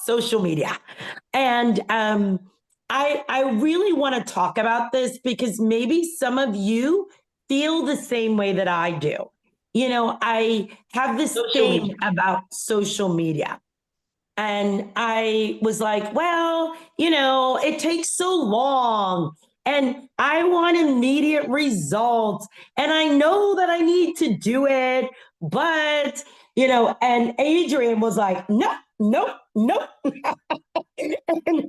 social media. And I really want to talk about this because maybe some of you feel the same way that I do. You know, I have this thing about social media. And I was like, well, it takes so long and I want immediate results. And I know that I need to do it. But, and Adrian was like, no, nope, nope. And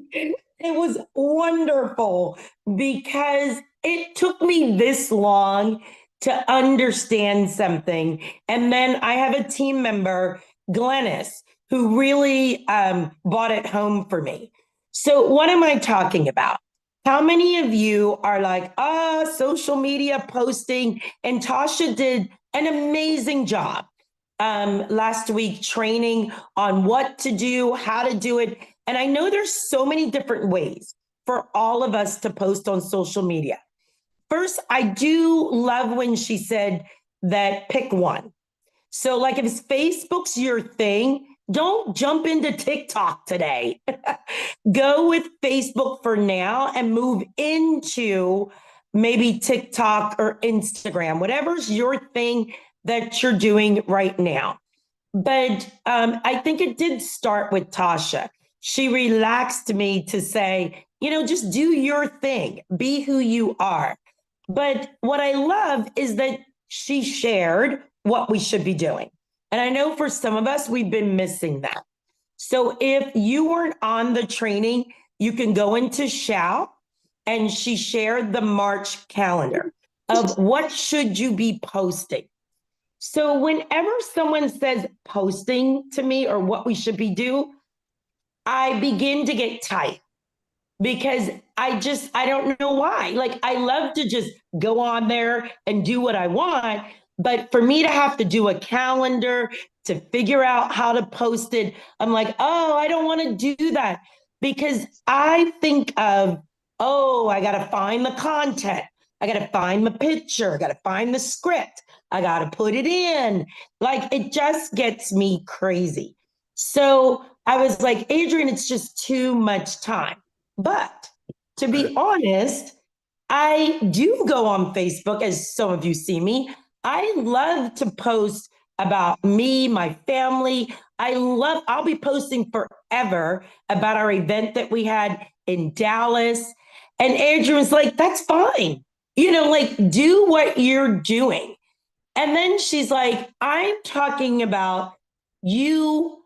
it was wonderful because it took me this long to understand something. And then I have a team member, Glennis, who really brought it home for me. So, what am I talking about? How many of you are like, social media posting? And Tasha did an amazing job last week training on what to do, how to do it. And I know there's so many different ways for all of us to post on social media. First, I do love when she said that pick one. So, like, if Facebook's your thing, don't jump into TikTok today. Go with Facebook for now and move into maybe TikTok or Instagram, whatever's your thing that you're doing right now. But I think it did start with Tasha. She relaxed me to say, just do your thing, be who you are. But what I love is that she shared what we should be doing. And I know for some of us, we've been missing that. So if you weren't on the training, you can go into Shout, and she shared the March calendar of what should you be posting. So whenever someone says posting to me or what we should be do, I begin to get tight because I don't know why. Like, I love to just go on there and do what I want. But for me to have to do a calendar to figure out how to post it, I'm like, oh, I don't want to do that because I think of, oh, I got to find the content. I got to find the picture. I got to find the script. I got to put it in. Like, it just gets me crazy. So I was like, Adrian, it's just too much time. But to be honest, I do go on Facebook, as some of you see me. I love to post about me, my family. I'll be posting forever about our event that we had in Dallas. And Adrian's like, that's fine. Like, do what you're doing. And then she's like, I'm talking about you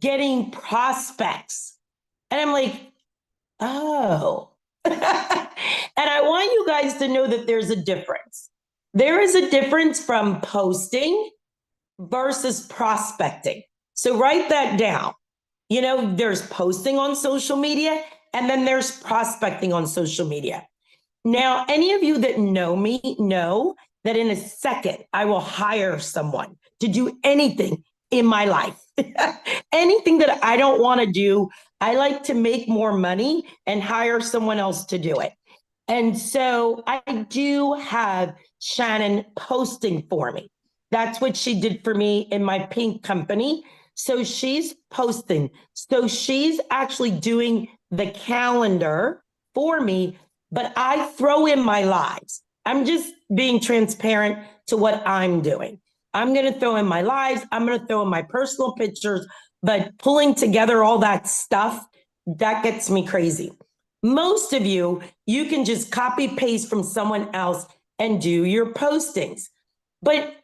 getting prospects. And I'm like, oh. And I want you guys to know that there's a difference. There is a difference from posting versus prospecting. So write that down. There's posting on social media and then there's prospecting on social media. Now, any of you that know me know that in a second, I will hire someone to do anything in my life. Anything that I don't want to do, I like to make more money and hire someone else to do it. And so I do have Shannon posting for me. That's what she did for me in my pink company. So she's posting. So she's actually doing the calendar for me, but I throw in my lives. I'm just being transparent to what I'm doing. I'm going to throw in my lives. I'm going to throw in my personal pictures, but pulling together all that stuff, that gets me crazy. Most of you can just copy paste from someone else and do your postings. But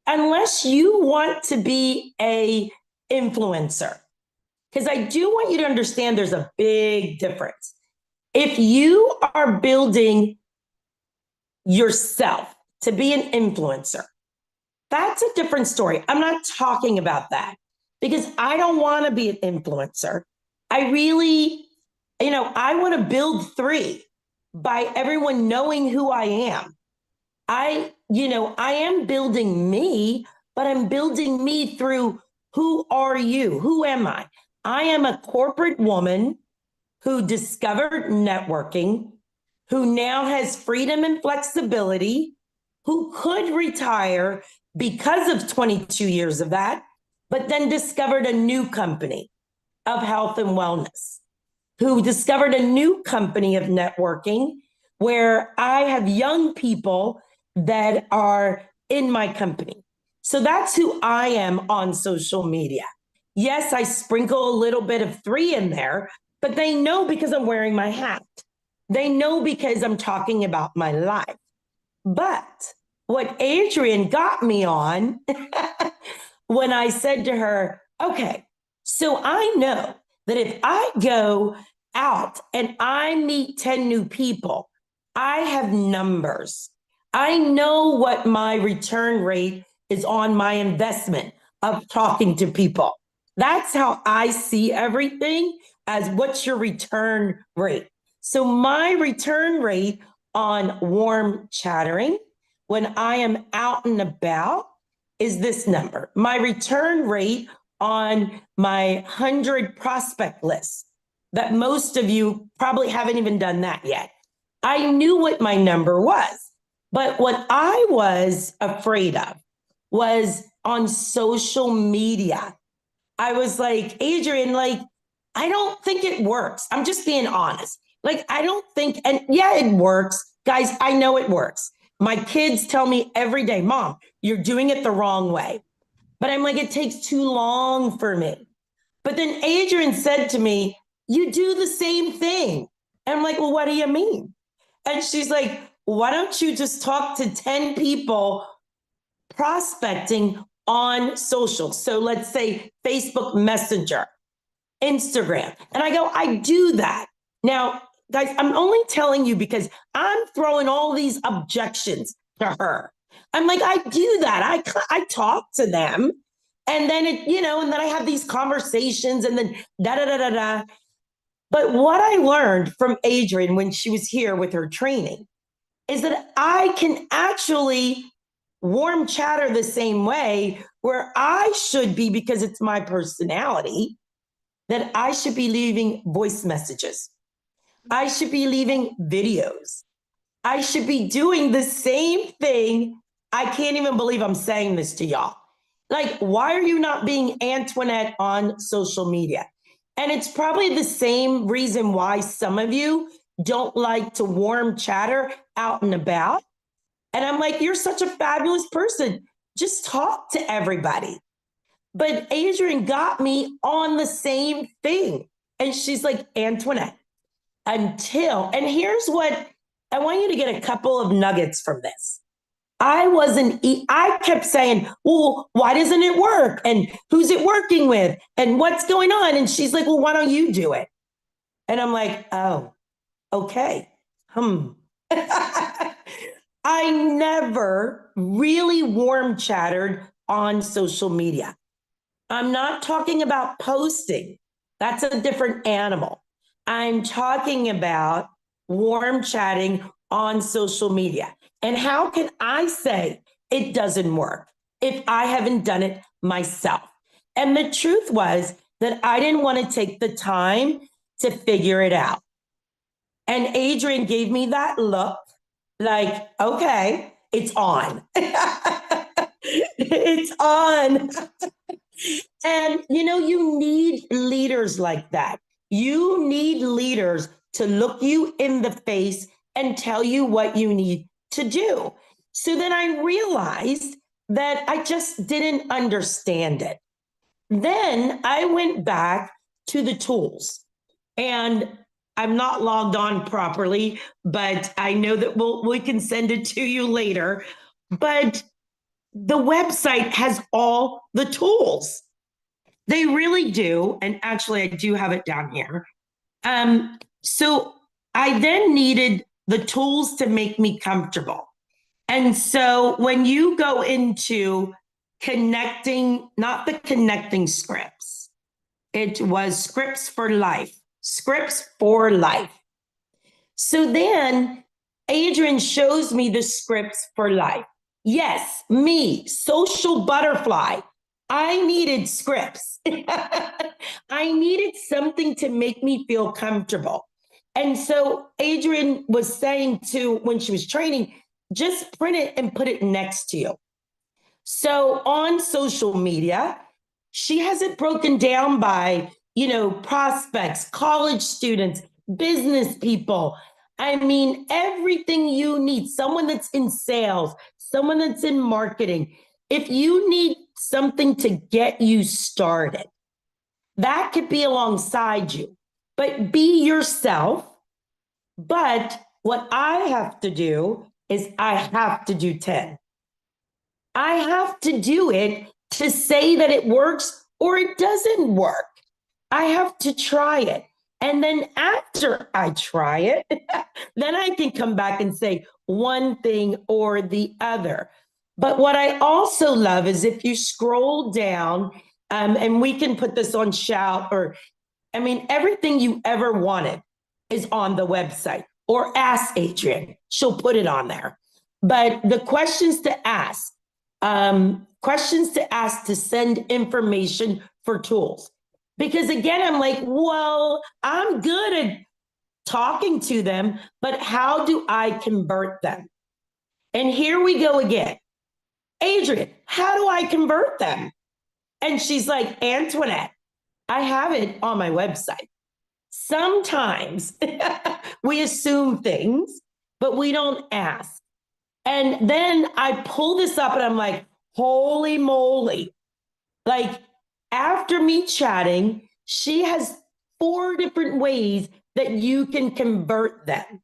unless you want to be a influencer, because I do want you to understand there's a big difference. If you are building yourself to be an influencer, that's a different story. I'm not talking about that because I don't want to be an influencer. I really, I want to build three by everyone knowing who I am. I am building me, but I'm building me through who are you? Who am I? I am a corporate woman who discovered networking, who now has freedom and flexibility, who could retire because of 22 years of that, but then discovered a new company. of health and wellness who discovered a new company of networking where I have young people that are in my company. So that's who I am on social media. Yes, I sprinkle a little bit of 3 in there, but they know because I'm wearing my hat. They know because I'm talking about my life. But what Adrienne got me on when I said to her, okay, so I know that if I go out and I meet 10 new people, I have numbers. I know what my return rate is on my investment of talking to people. That's how I see everything as what's your return rate. So my return rate on warm chattering when I am out and about is this number. My return rate on my 100 prospect list that most of you probably haven't even done that yet. I knew what my number was, but what I was afraid of was on social media. I was like, Adrienne, like, I don't think it works. I'm just being honest. Like, I don't think, and yeah, it works. Guys, I know it works. My kids tell me every day, Mom, you're doing it the wrong way. But I'm like, it takes too long for me. But then Adrienne said to me, you do the same thing. And I'm like, well, what do you mean? And she's like, why don't you just talk to 10 people prospecting on social? So let's say Facebook Messenger, Instagram. And I go, I do that. Now, guys, I'm only telling you because I'm throwing all these objections to her. I'm like, I do that. I talk to them. And then and then I have these conversations and then da da da da da. But what I learned from Adrienne when she was here with her training is that I can actually warm chatter the same way where I should be, because it's my personality, that I should be leaving voice messages. I should be leaving videos. I should be doing the same thing. I can't even believe I'm saying this to y'all. Like, why are you not being Antoniette on social media? And it's probably the same reason why some of you don't like to warm chatter out and about. And I'm like, you're such a fabulous person. Just talk to everybody. But Adrienne got me on the same thing. And she's like, Antoniette, and here's what I want you to get a couple of nuggets from this. I kept saying, well, why doesn't it work? And who's it working with? And what's going on? And she's like, well, why don't you do it? And I'm like, oh, okay. I never really warm chattered on social media. I'm not talking about posting. That's a different animal. I'm talking about warm chatting on social media. And how can I say it doesn't work if I haven't done it myself? And the truth was that I didn't want to take the time to figure it out. And Adrienne gave me that look like, okay, it's on. It's on. And you need leaders like that. You need leaders to look you in the face and tell you what you need to do. So then I realized that I just didn't understand it. Then I went back to the tools, and I'm not logged on properly, but I know that we can send it to you later. But the website has all the tools. They really do. And actually, I do have it down here. So I then needed the tools to make me comfortable. And so when you go into connecting, not the connecting scripts, it was scripts for life, scripts for life. So then Adrienne shows me the scripts for life. Yes, me, social butterfly. I needed scripts. I needed something to make me feel comfortable. And so Adrienne was saying when she was training, just print it and put it next to you. So on social media, she has it broken down by prospects, college students, business people. I mean, everything you need, someone that's in sales, someone that's in marketing. If you need something to get you started, that could be alongside you, but be yourself. But what I have to do is I have to do 10. I have to do it to say that it works or it doesn't work. I have to try it. And then after I try it, then I can come back and say one thing or the other. But what I also love is if you scroll down, and we can put this on Shout, or I mean, everything you ever wanted is on the website, or ask Adrienne. She'll put it on there. But the questions to ask to send information for tools. Because again, I'm like, well, I'm good at talking to them, but how do I convert them? And here we go again. Adrienne, how do I convert them? And she's like, Antoinette, I have it on my website. Sometimes we assume things, but we don't ask. And then I pull this up and I'm like, holy moly. Like, after me chatting, she has 4 different ways that you can convert them.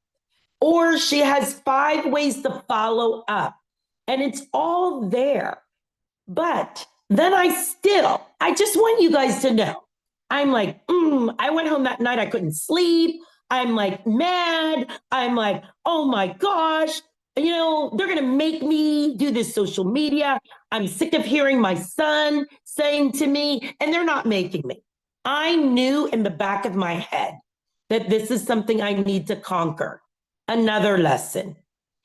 Or she has 5 ways to follow up. And it's all there. But then I just want you guys to know, I'm like, I went home that night, I couldn't sleep. I'm like mad. I'm like, oh my gosh, they're going to make me do this social media. I'm sick of hearing my son saying to me, and they're not making me. I knew in the back of my head that this is something I need to conquer. Another lesson.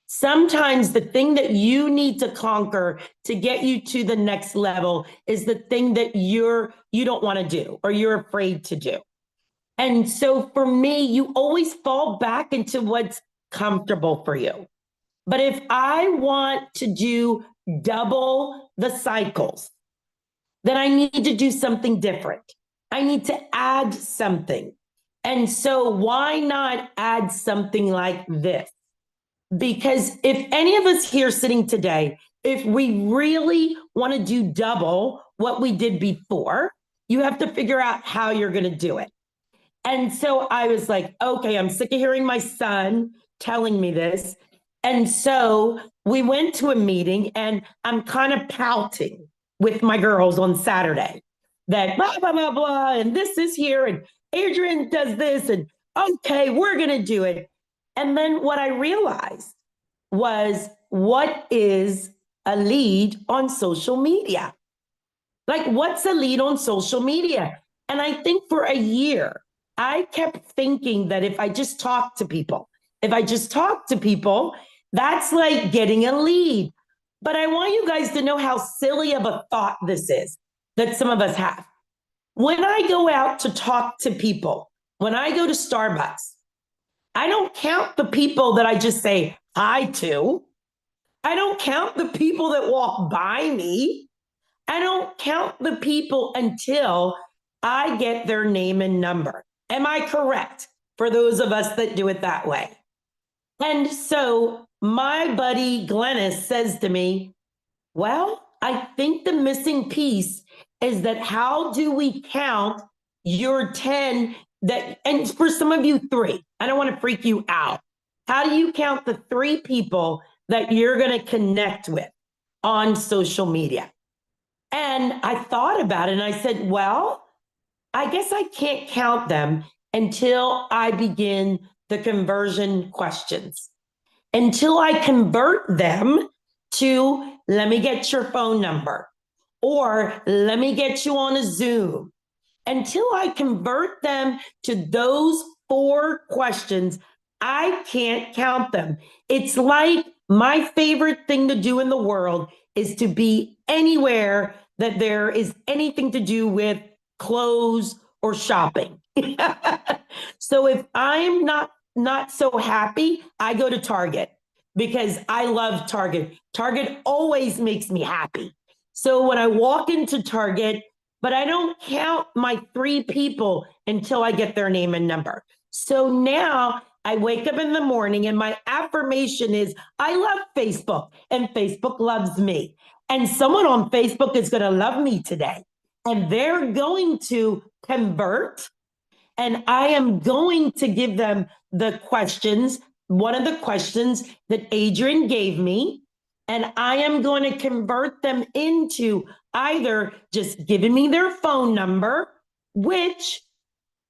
Sometimes the thing that you need to conquer to get you to the next level is the thing that you don't want to do or you're afraid to do. And so for me, you always fall back into what's comfortable for you. But if I want to do double the cycles, then I need to do something different. I need to add something. And so why not add something like this? Because if any of us here sitting today, if we really want to do double what we did before, you have to figure out how you're going to do it. And so I was like, okay, I'm sick of hearing my son telling me this. And so we went to a meeting and I'm kind of pouting with my girls on Saturday that blah, blah, blah, blah, and this is here, and Adrienne does this, and okay, we're going to do it. And then what I realized was, what is a lead on social media? Like, what's a lead on social media? And I think for a year, I kept thinking that if I just talk to people, that's like getting a lead. But I want you guys to know how silly of a thought this is that some of us have. When I go out to talk to people, when I go to Starbucks, I don't count the people that I just say hi to. I don't count the people that walk by me. I don't count the people until I get their name and number. Am I correct? For those of us that do it that way. And so my buddy Glennis says to me, well, I think the missing piece is that how do we count your 10 that, and for some of you 3, I don't want to freak you out. How do you count the 3 people that you're going to connect with on social media? And I thought about it and I said, well, I guess I can't count them until I begin the conversion questions, until I convert them to, let me get your phone number, or let me get you on a Zoom. Until I convert them to those 4 questions, I can't count them. It's like my favorite thing to do in the world is to be anywhere that there is anything to do with clothes or shopping. So if I'm not so happy, I go to Target because I love Target. Target always makes me happy. So when I walk into Target, but I don't count my 3 people until I get their name and number. So now I wake up in the morning and my affirmation is, I love Facebook and Facebook loves me. And someone on Facebook is going to love me today. And they're going to convert. And I am going to give them the questions, one of the questions that Adrian gave me. And I am going to convert them into either just giving me their phone number, which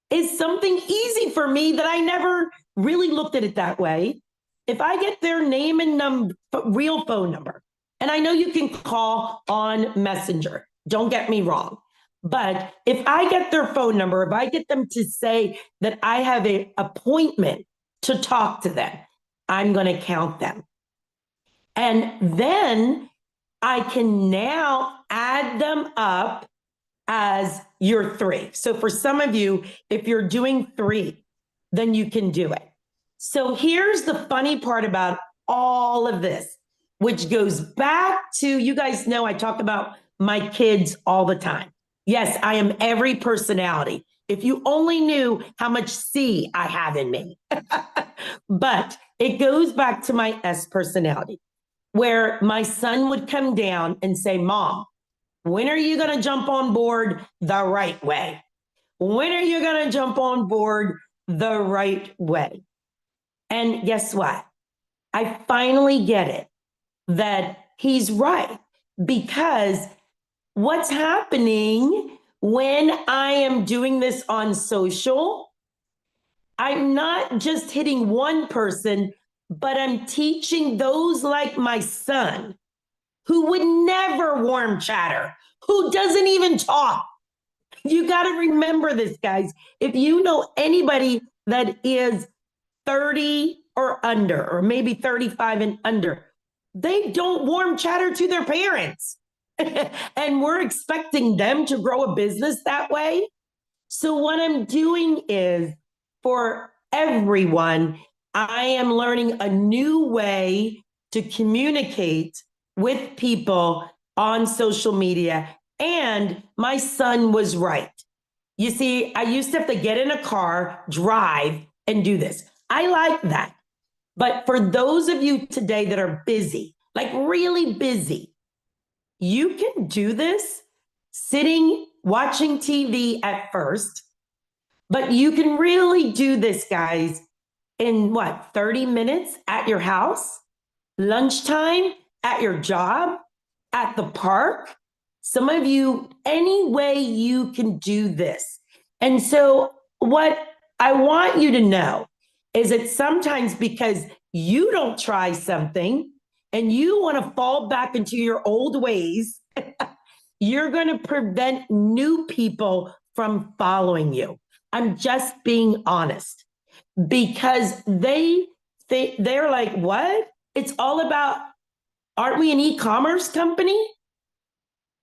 is something easy for me that I never really looked at it that way. If I get their name and real phone number, and I know you can call on Messenger, don't get me wrong. But if I get their phone number, if I get them to say that I have an appointment to talk to them, I'm going to count them. And then I can now add them up as your 3. So for some of you, if you're doing 3, then you can do it. So here's the funny part about all of this, which goes back to, you guys know I talk about my kids all the time. Yes, I am every personality. If you only knew how much C I have in me. But it goes back to my S personality, where my son would come down and say, Mom, when are you going to jump on board the right way? When are you going to jump on board the right way? And guess what? I finally get it, that he's right, because what's happening when I am doing this on social, I'm not just hitting one person, but I'm teaching those like my son who would never warm chatter, who doesn't even talk. You got to remember this, guys. If you know anybody that is 30 or under, or maybe 35 and under, they don't warm chatter to their parents. And we're expecting them to grow a business that way. So what I'm doing is, for everyone, I am learning a new way to communicate with people on social media. And my son was right. You see, I used to have to get in a car, drive, and do this. I like that. But for those of you today that are busy, like really busy, you can do this sitting, watching TV at first, but you can really do this, guys, in 30 minutes at your house, lunchtime, at your job, at the park. Some of you, any way you can do this. And so what I want you to know is that sometimes because you don't try something and you want to fall back into your old ways, you're going to prevent new people from following you. I'm just being honest, because they're like, what? It's all about, aren't we an e-commerce company?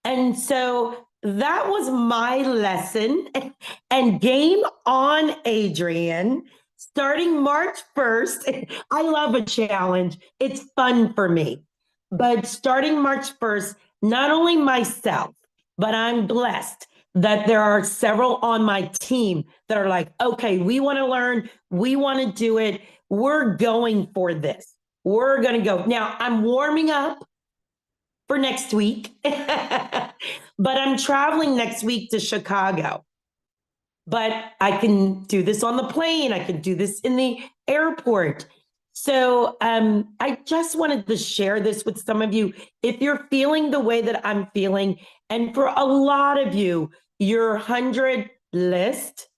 And so that was my lesson. And game on, Adrian. Starting March 1st, I love a challenge. It's fun for me. But starting March 1st, not only myself, but I'm blessed that there are several on my team that are like, okay, we want to learn. We want to do it. We're going for this. We're going to go. Now, I'm warming up for next week, but I'm traveling next week to Chicago. But I can do this on the plane. I can do this in the airport. So I just wanted to share this with some of you. If you're feeling the way that I'm feeling, and for a lot of you, your 100 list,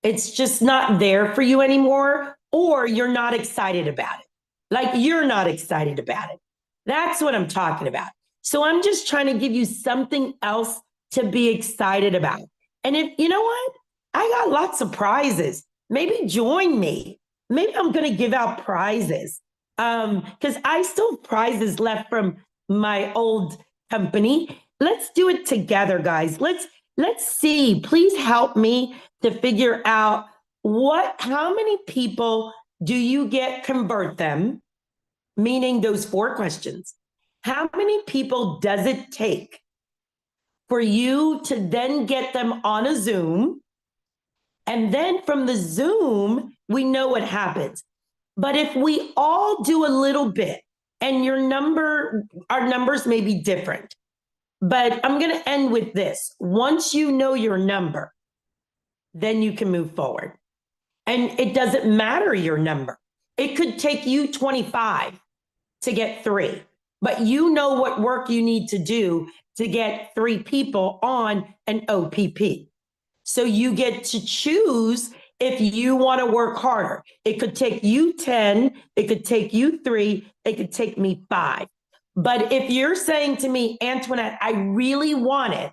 it's just not there for you anymore, or you're not excited about it. Like, you're not excited about it. That's what I'm talking about. So I'm just trying to give you something else to be excited about. And if you know what? I got lots of prizes. Maybe join me. Maybe I'm going to give out prizes, because I still have prizes left from my old company. Let's do it together, guys. Let's see. Please help me to figure out how many people do you convert them? Meaning those 4 questions. How many people does it take for you to then get them on a Zoom. And then from the Zoom, we know what happens. But if we all do a little bit, and our numbers may be different, but I'm going to end with this. Once you know your number, then you can move forward. And it doesn't matter your number. It could take you 25 to get 3, but you know what work you need to do to get 3 people on an OPP. So you get to choose if you want to work harder. It could take you 10, it could take you 3, it could take me 5. But if you're saying to me, Antoinette, I really want it,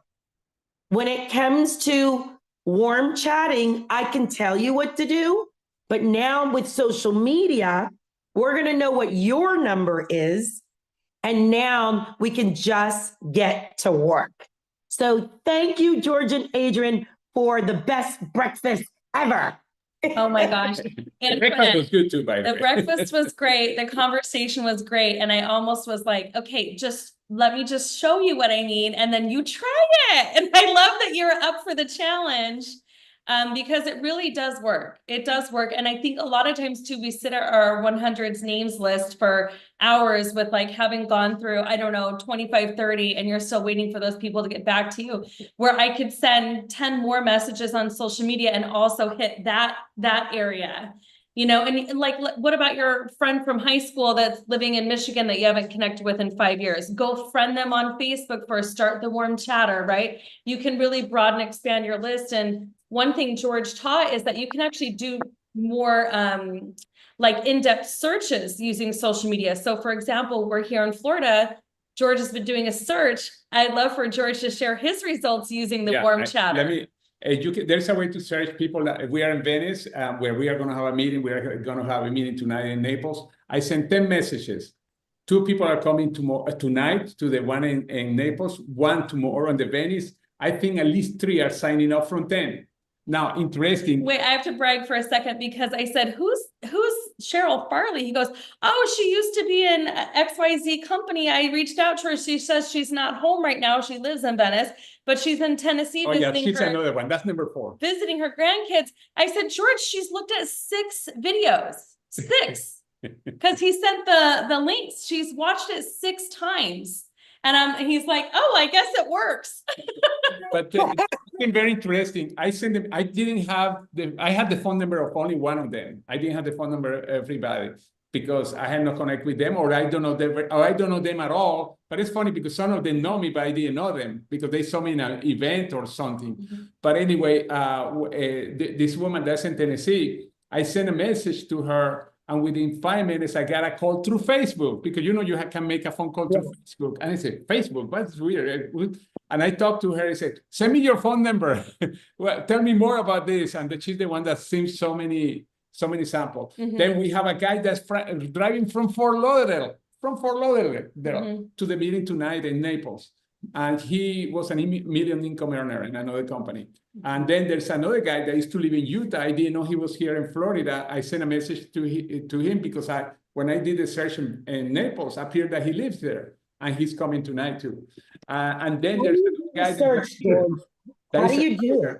when it comes to warm chatting, I can tell you what to do. But now with social media, we're going to know what your number is. And now we can just get to work. So thank you, George and Adrian, for the best breakfast ever. Oh my gosh. The breakfast was good too, by the way. The breakfast was great. The conversation was great. And I almost was like, okay, just let me just show you what I need. And then you try it. And I love that you're up for the challenge. Because it really does work. It does work. And I think a lot of times too, we sit at our 100s names list for hours with like having gone through, I don't know, 25, 30, and you're still waiting for those people to get back to you, where I could send 10 more messages on social media and also hit that area. You know, and like, what about your friend from high school that's living in Michigan that you haven't connected with in 5 years? Go friend them on Facebook first, start the warm chatter, right? You can really broaden, expand your list. And one thing George taught is that you can actually do more like in-depth searches using social media. So for example, we're here in Florida, George has been doing a search. I'd love for George to share his results using the warm chatter. There's a way to search people. We are in Venice, where we are going to have a meeting. We are going to have a meeting tonight in Naples. I sent 10 messages. 2 people are coming tonight to the one in Naples, 1 tomorrow in the Venice. I think at least 3 are signing up from 10. Now, interesting. Wait, I have to brag for a second because I said, who's Cheryl Farley? He goes, oh, she used to be in XYZ company. I reached out to her. She says she's not home right now. She lives in Venice, but she's in Tennessee. Oh yeah, she's another one. That's number 4. Visiting her grandkids. I said, George, she's looked at 6 videos. 6. Because he sent the links. She's watched it 6 times. And he's like, oh, I guess it works. But it's been very interesting. I sent them. I had the phone number of only one of them. I didn't have the phone number of everybody because I had no connect with them, or I don't know them at all. But it's funny because some of them know me, but I didn't know them because they saw me in an event or something. Mm-hmm. But anyway, this woman that's in Tennessee, I sent a message to her. And within 5 minutes, I got a call through Facebook because, you know, you can make a phone call through Facebook. And I said, Facebook, that's weird. And I talked to her. I said, send me your phone number. Well, tell me more about this. And she's the one that sends so many samples. Mm-hmm. Then we have a guy that's driving from Fort Lauderdale, to the meeting tonight in Naples. And he was a million income earner in another company. And then there's another guy that used to live in Utah. I didn't know he was here in Florida. I sent a message to him because when I did the search in Naples, appeared that he lives there. And he's coming tonight too. And then there's another guy. How do you do it?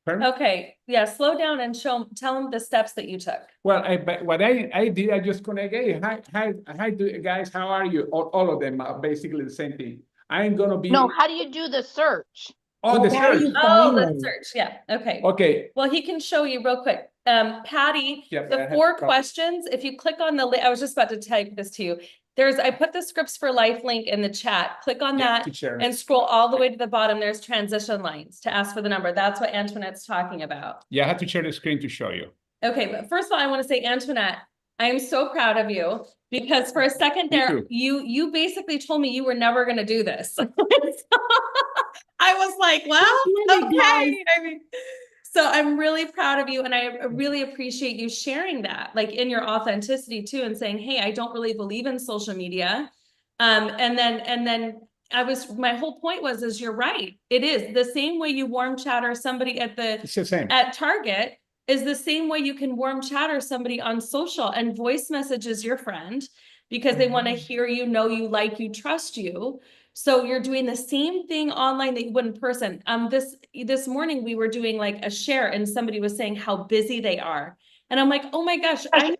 Pardon? Okay, yeah, slow down and tell them the steps that you took. Well, what I did, I just connect, hey, hi, guys, how are you? All of them are basically the same thing. I'm going to be... No, how do you do the search? Oh, the search. Oh, the search, yeah, okay. Okay. Well, he can show you real quick. Patty, the 4 questions, if you click on the link, I was just about to type this to you. I put the Scripts for Life link in the chat. Click on that and scroll all the way to the bottom. There's transition lines to ask for the number. That's what Antoinette's talking about. Yeah, I have to share the screen to show you. Okay, but first of all, I want to say, Antoinette, I am so proud of you because for a second there, you basically told me you were never going to do this. I was like, well, okay. I mean, so I'm really proud of you. And I really appreciate you sharing that, like in your authenticity too, and saying, hey, I don't really believe in social media. And then my whole point is you're right. It is the same way you warm chatter somebody at Target is the same way you can warm chatter somebody on social, and voice messages your friend because they want to hear you, know you, like you, trust you. So you're doing the same thing online that you would in person. This morning we were doing like a share and somebody was saying how busy they are. And I'm like, oh my gosh, I'm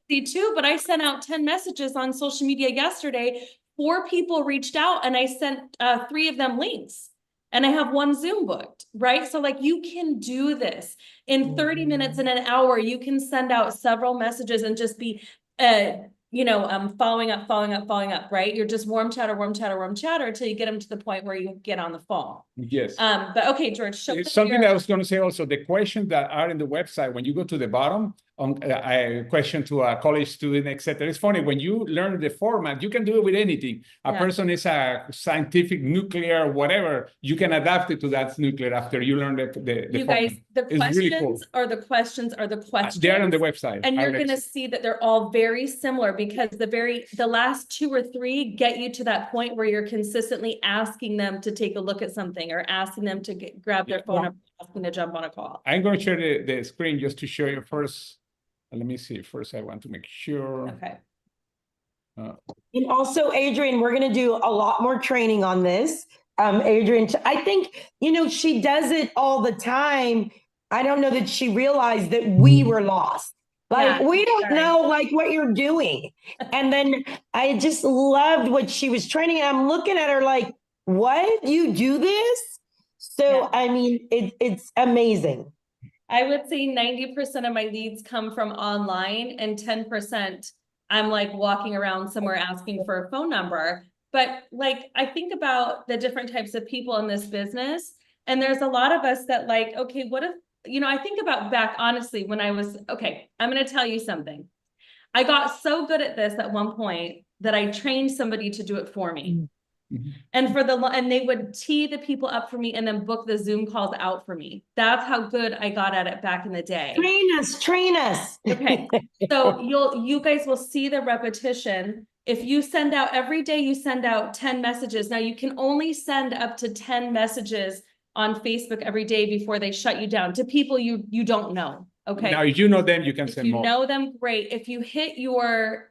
busy too, but I sent out 10 messages on social media yesterday. 4 people reached out and I sent 3 of them links. And I have 1 Zoom booked, right? So like you can do this in 30 minutes in an hour, you can send out several messages and just be, following up, right? You're just warm chatter until you get them to the point where you get on the phone. Yes. But okay, George, show It's something that I was going to say also, the questions that are in the website, when you go to the bottom, on a question to a college student, etc. It's funny, when you learn the format, you can do it with anything. A person is a scientific, nuclear, whatever, you can adapt it to that nuclear after you learn the you format. guys, the It's questions really cool. are the questions are the questions. They're on the website. And you're going to see that they're all very similar because the last 2 or 3 get you to that point where you're consistently asking them to take a look at something or asking them to grab their phone up, asking to jump on a call. I'm going to share the screen just to show you first. Let me see. First, I want to make sure. Okay. And also, Adrienne, we're going to do a lot more training on this. Adrienne, I think, she does it all the time. I don't know that she realized that we were lost. Like, we don't know like what you're doing. And then I just loved what she was training. And I'm looking at her like, what? You do this? So, I mean, it's amazing. I would say 90% of my leads come from online and 10% I'm like walking around somewhere asking for a phone number. But like, I think about the different types of people in this business. And there's a lot of us that like, okay, what if, I think about back honestly, when I was, okay, I'm going to tell you something. I got so good at this at one point that I trained somebody to do it for me. And and they would tee the people up for me and then book the Zoom calls out for me. That's how good I got at it back in the day. Train us. Okay. So you guys will see the repetition. If you send out every day, you send out 10 messages. Now you can only send up to 10 messages on Facebook every day before they shut you down to people you don't know. Okay. Now, if you know them, you can send more. If you know them, great. If you hit your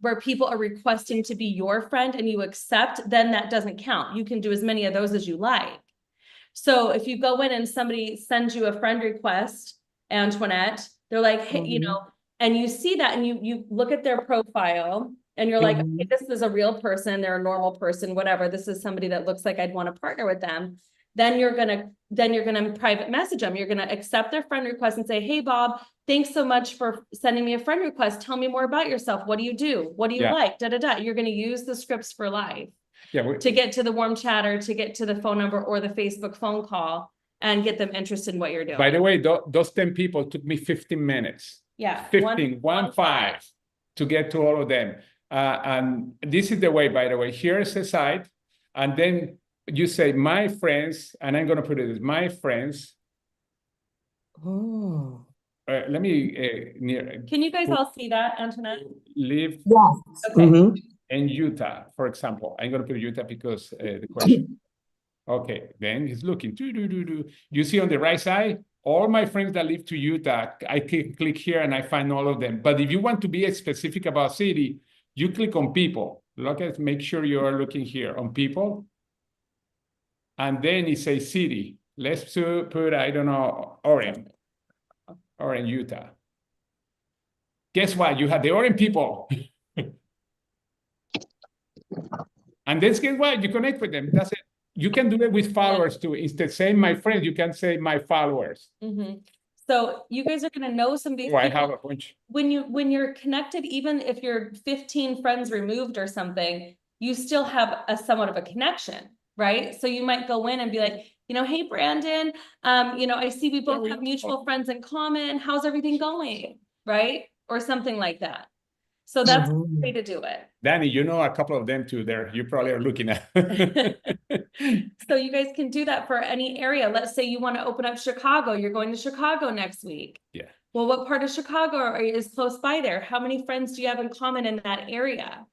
where people are requesting to be your friend and you accept, then that doesn't count. You can do as many of those as you like. So if you go in and somebody sends you a friend request, Antoniette, they're like, hey, and you see that and you look at their profile and you're like, okay, this is a real person, they're a normal person, whatever. This is somebody that looks like I'd want to partner with them. Then you're gonna private message them. You're gonna accept their friend request and say, hey, Bob, thanks so much for sending me a friend request. Tell me more about yourself. What do you do? What do you like? You're gonna use the scripts for life to get to the warm chatter, to get to the phone number or the Facebook phone call and get them interested in what you're doing. By the way, those 10 people took me 15 minutes. Yeah. 15, 1-5 to get to all of them. And this is the way, by the way, here's a site, and then you say, my friends, and I'm going to put it as my friends. Oh. Let me Can you guys all see that, Antoniette? Live in Utah, for example. I'm going to put Utah because the question. Okay, then he's looking. You see on the right side, all my friends that live to Utah, I can click here and I find all of them. But if you want to be specific about city, you click on people. Look at, make sure you are looking here on people. And then it says city. Let's put, I don't know, Oregon, Utah. Guess what? You have the Oregon people. And then guess what? You connect with them. That's it. You can do it with followers too. Instead of saying my friends, you can say my followers. So you guys are going to know some of these people. I have a bunch. When you're connected, even if you're 15 friends removed or something, you still have somewhat of a connection, right? So you might go in and be like, hey, Brandon, I see we both have mutual friends in common. How's everything going? Right? Or something like that. So that's the way to do it. Danny, you know a couple of them too there. You probably are looking at. So you guys can do that for any area. Let's say you want to open up Chicago. You're going to Chicago next week. Yeah. Well, what part of Chicago is close by there? How many friends do you have in common in that area?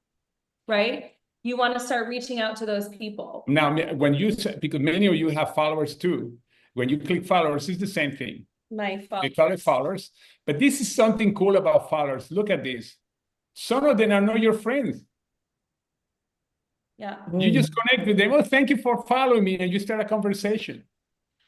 Right? You want to start reaching out to those people. Now, when you, because many of you have followers too. When you click followers, it's the same thing. My followers. They call it followers. But this is something cool about followers. Look at this. Some of them are not your friends. Yeah. You just connect with them. Oh, thank you for following me. And you start a conversation.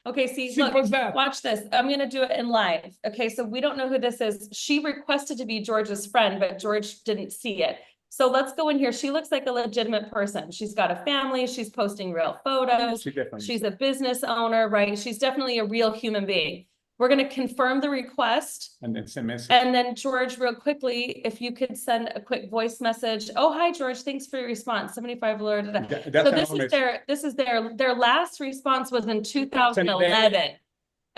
Okay, see, Simple look, as that. watch this. I'm gonna do it in live. Okay, so we don't know who this is. She requested to be George's friend, but George didn't see it. So let's go in here. She looks like a legitimate person. She's got a family. She's posting real photos. She's a business owner, right? She's definitely a real human being. We're gonna confirm the request. And then send message. And then George, real quickly, if you could send a quick voice message. Oh, hi, George. Thanks for your response. 75 alerted. So this is their last response was in 2011.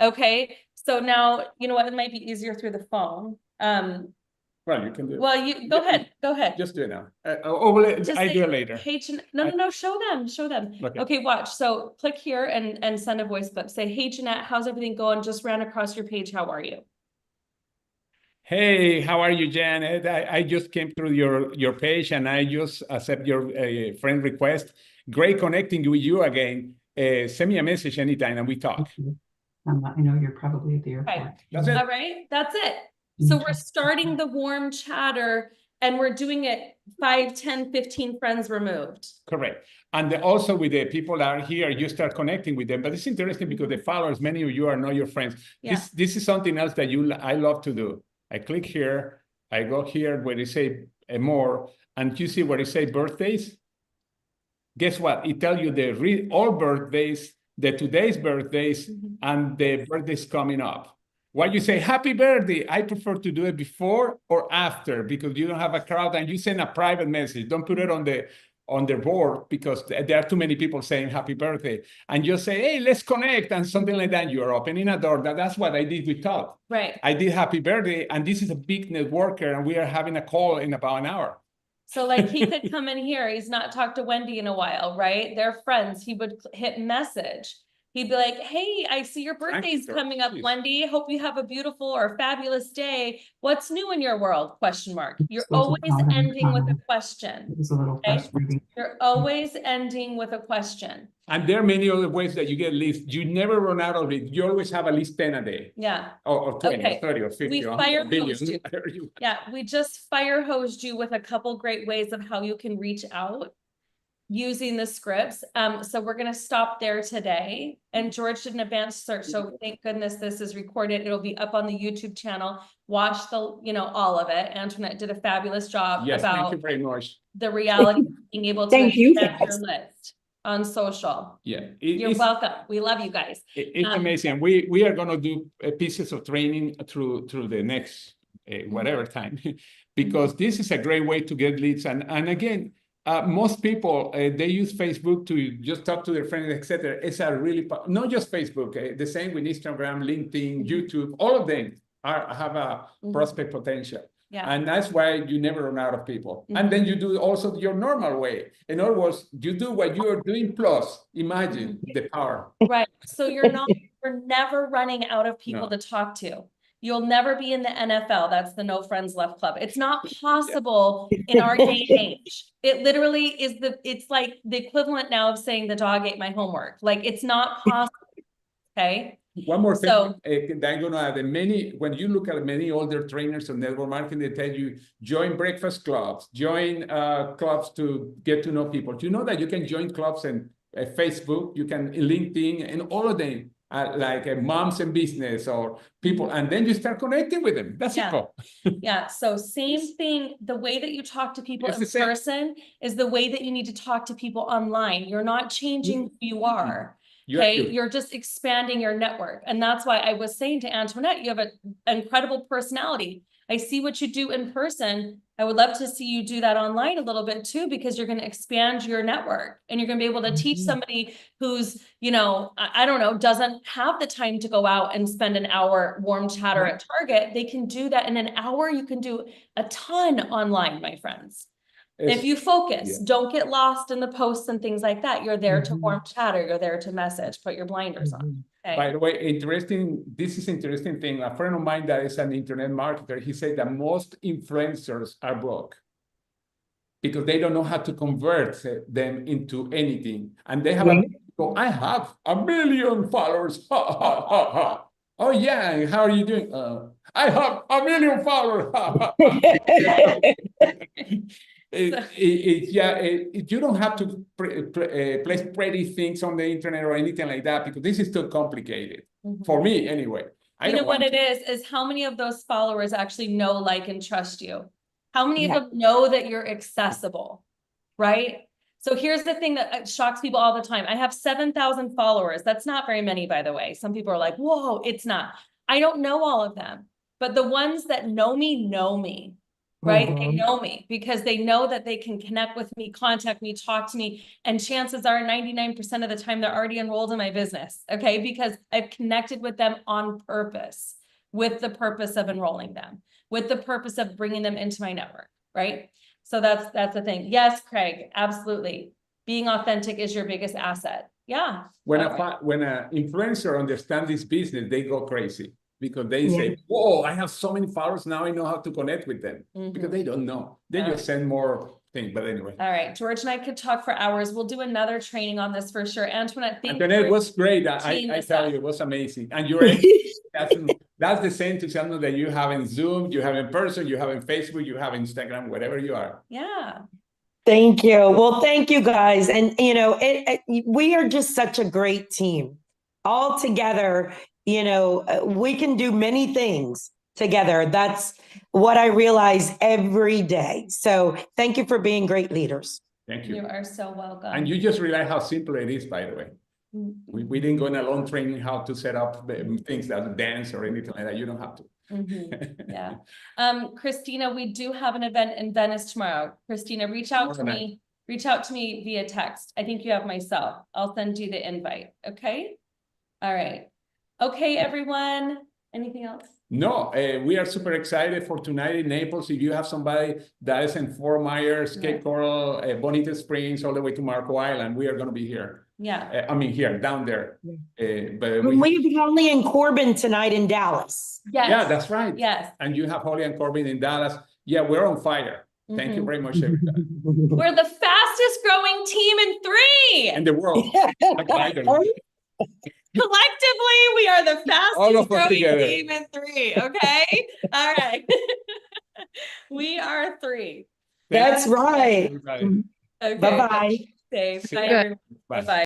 Okay. So now, you know what? It might be easier through the phone. Well, you can do it. Well, you go ahead. Go ahead. Just do it now. I Say, do it later. Hey, no. Show them. Okay, watch. So click here and send a voice clip. Say, hey, Jeanette, how's everything going? Just ran across your page. How are you? Hey, how are you, Janet? I just came through your page and I just accept your friend request. Great connecting with you again. Send me a message anytime and we talk. I know you're probably at the airport. Okay. That's it. All right, that's it. So we're starting the warm chatter and we're doing it 5, 10, 15 friends removed. Correct. And also with the people that are here, you start connecting with them. But it's interesting because the followers, many of you are not your friends. Yeah. This is something else that I love to do. I click here, I go here where they say more, and you see where they say birthdays. Guess what? It tells you all birthdays, the today's birthdays, and the birthdays coming up. Why you say happy birthday? I prefer to do it before or after because you don't have a crowd and you send a private message. Don't put it on the board because there are too many people saying happy birthday. And just say, hey, let's connect and something like that. You're opening a door. That's what I did with Todd. Right. I did happy birthday and this is a big networker and we are having a call in about an hour. So like he could come in here. He's not talked to Wendy in a while, right? They're friends. He would hit message. He'd be like, hey, I see your birthday's coming up, Wendy. Hope you have a beautiful or fabulous day. What's new in your world? Question mark. You're always ending with a question. It was a little frustrating. You're always ending with a question. And there are many other ways that you get leads. You never run out of it. You always have at least 10 a day. Yeah. Or 20 or 30 or 50 We or fire 100 billion. hosed you. Yeah, we just fire hosed you with a couple great ways of how you can reach out using the scripts. So we're going to stop there today. And George did an advanced search. So thank goodness this is recorded. It'll be up on the YouTube channel. Watch all of it. Antoinette did a fabulous job Yes, about thank you very much. the reality of being able to expand your list on social. Yeah. You're welcome. We love you guys. It's amazing. We are going to do pieces of training through the next whatever time, because this is a great way to get leads. And again, most people, they use Facebook to just talk to their friends, etc. It's a really, not just Facebook, the same with Instagram, LinkedIn, YouTube, all of them have a prospect potential. Yeah. And that's why you never run out of people. And then you do also your normal way. In other words, you do what you are doing plus, imagine the power. Right. So you're never running out of people to talk to. You'll never be in the NFL. That's the No Friends Left Club. It's not possible in our day and age. It literally is it's like the equivalent now of saying the dog ate my homework. Like it's not possible. Okay. One more thing that I'm going to add, when you look at many older trainers on network marketing, they tell you, join breakfast clubs, join clubs to get to know people. Do you know that you can join clubs in Facebook, you can LinkedIn, and all of them, like moms in business or people, and then you start connecting with them. That's simple. Yeah, so same thing. The way that you talk to people in person is the way that you need to talk to people online. You're not changing who you are. Okay, you're just expanding your network. And that's why I was saying to Antoinette, you have an incredible personality. I see what you do in person. I would love to see you do that online a little bit too, because you're going to expand your network and you're going to be able to teach somebody who's, I don't know, doesn't have the time to go out and spend an hour warm chatter at Target. They can do that in an hour. You can do a ton online, my friends. If you focus, don't get lost in the posts and things like that. You're there to warm chatter. You're there to message. Put your blinders on. Okay. By the way, this is interesting thing. A friend of mine that is an internet marketer, he said that most influencers are broke because they don't know how to convert them into anything. And they have I have 1 million followers. Oh yeah, how are you doing? I have 1 million followers. You don't have to place pretty things on the internet or anything like that because this is too complicated for me anyway. You know what it is how many of those followers actually know, like, and trust you? How many of them know that you're accessible, right? So here's the thing that shocks people all the time. I have 7,000 followers. That's not very many, by the way. Some people are like, whoa, it's not. I don't know all of them, but the ones that know me, right? They know me because they know that they can connect with me, contact me, talk to me. And chances are 99% of the time they're already enrolled in my business. Okay. Because I've connected with them on purpose, with the purpose of enrolling them, with the purpose of bringing them into my network. Right. So that's the thing. Yes, Craig, absolutely. Being authentic is your biggest asset. Yeah. When an influencer understands this business, they go crazy. Because they say, whoa, I have so many followers, now I know how to connect with them. Because they don't know. They just send more things, but anyway. All right, George and I could talk for hours. We'll do another training on this for sure. Antoinette, thank you. Antoinette, was great. I tell you, it was amazing. And you're that's the same enthusiasm that you have in Zoom, you have in person, you have in Facebook, you have Instagram, whatever you are. Yeah. Thank you. Well, thank you guys. And, you know, we are just such a great team all together. You know, we can do many things together. That's what I realize every day. So thank you for being great leaders. Thank you. You are so welcome. And you just realize how simple it is, by the way. We didn't go in a long training how to set up things that dance or anything like that. You don't have to. Yeah. Christina, we do have an event in Venice tomorrow. Christina, reach out to me via text. I think you have my cell. I'll send you the invite. Okay. All right. Okay, everyone. Anything else? No, we are super excited for tonight in Naples. If you have somebody that is in Fort Myers, Cape Coral, Bonita Springs, all the way to Marco Island, we are going to be here. Yeah. I mean, here, down there. But we're Holly and Corbin tonight in Dallas. Yes. Yeah, that's right. Yes. And you have Holly and Corbin in Dallas. Yeah, we're on fire. Thank you very much, everybody. We're the fastest growing team in 3 in the world. Collectively, we are the fastest growing team in 3. Okay. All right. We are 3. That's right. Okay. Bye-bye. Bye, everyone. Bye-bye.